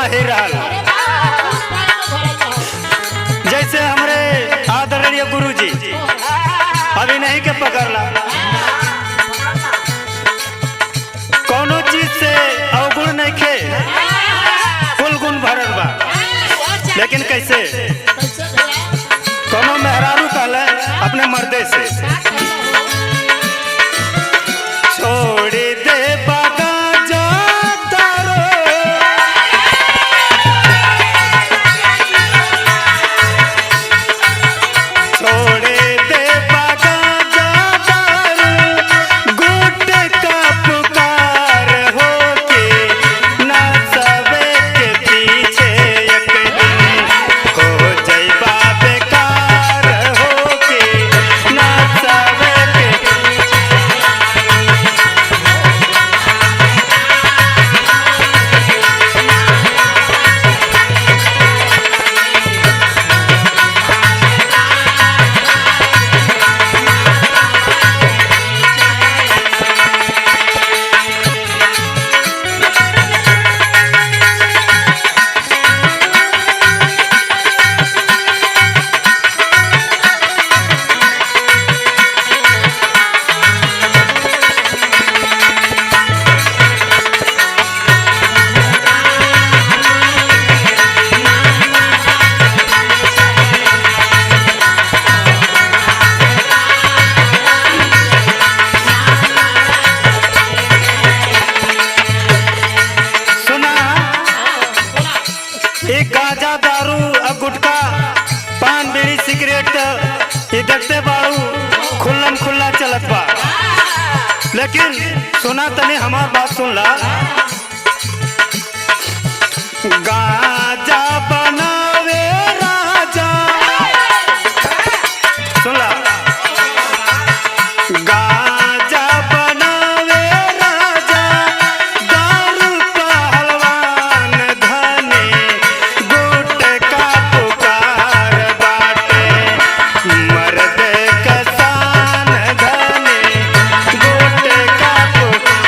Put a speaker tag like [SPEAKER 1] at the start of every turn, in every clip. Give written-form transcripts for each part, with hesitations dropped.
[SPEAKER 1] माहिर रहल। जैसे हमरे आदरणीय गुरुजी अभी नहीं के पकड़ला, कोनो चीज से अवगुण नहीं खे, कुल गुण भरल बा। लेकिन कैसे कोनो मेहरारू कहले अपने मर्दे से छोड़ दे बागा जातारो, छोड़ दे बागा जातारो, गुट का पुकार होके ना सबे के पीछे एक दिन हो जइबा बेकार होके ना सबे के। एक गांजा दारू और गुटखा पान बीड़ी सिगरेट ये देखते बाड़ू खुल्लम खुल्ला चलत बा। लेकिन सुना तने हमार बात सुन ला, गांजा बनावे राजा, सुन ला, गांजा बनावे राजा, दारू पहलवान धनी, गुटखा पुकार बाटे, मर्द कसान धनी, गुटखा पुकार।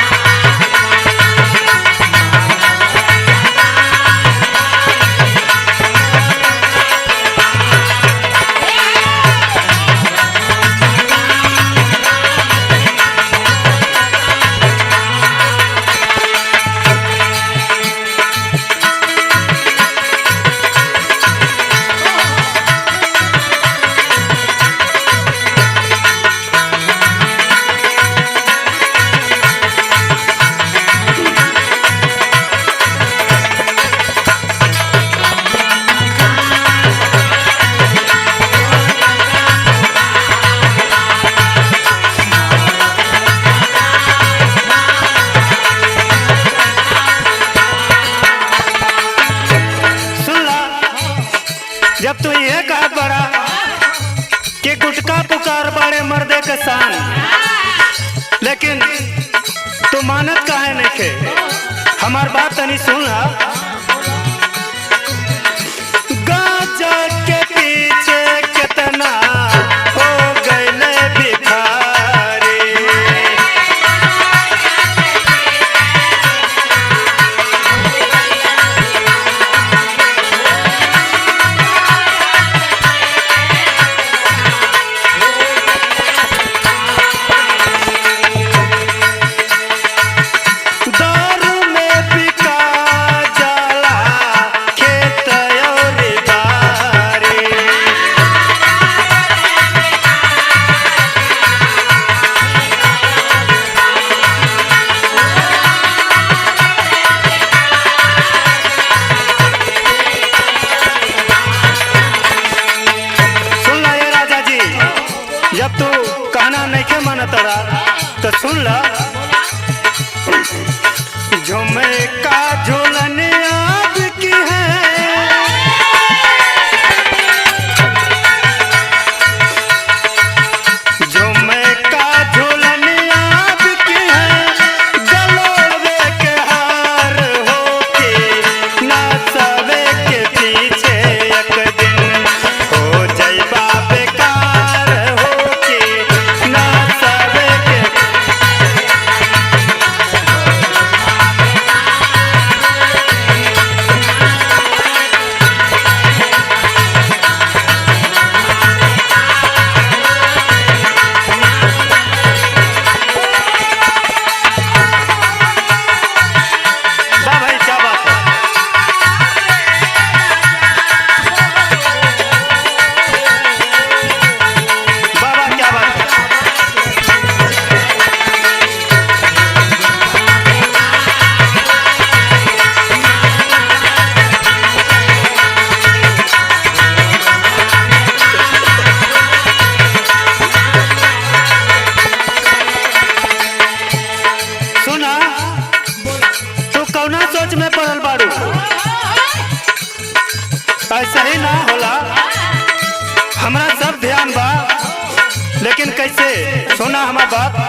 [SPEAKER 1] जब तू ये कहा बड़ा कि गुटखा पुकार बड़े मर्दे के सान, लेकिन तू मानत काहे नहीं खे? हमार बात तनी सुन ला, गांजा के पीछे कितना हो गए भिखारी, दारू में बिका जा कौना सोच में पड़ल बाड़ू? ऐसा ही ना होला, हमरा सब ध्यान बा, लेकिन कैसे? सुना हमार बात।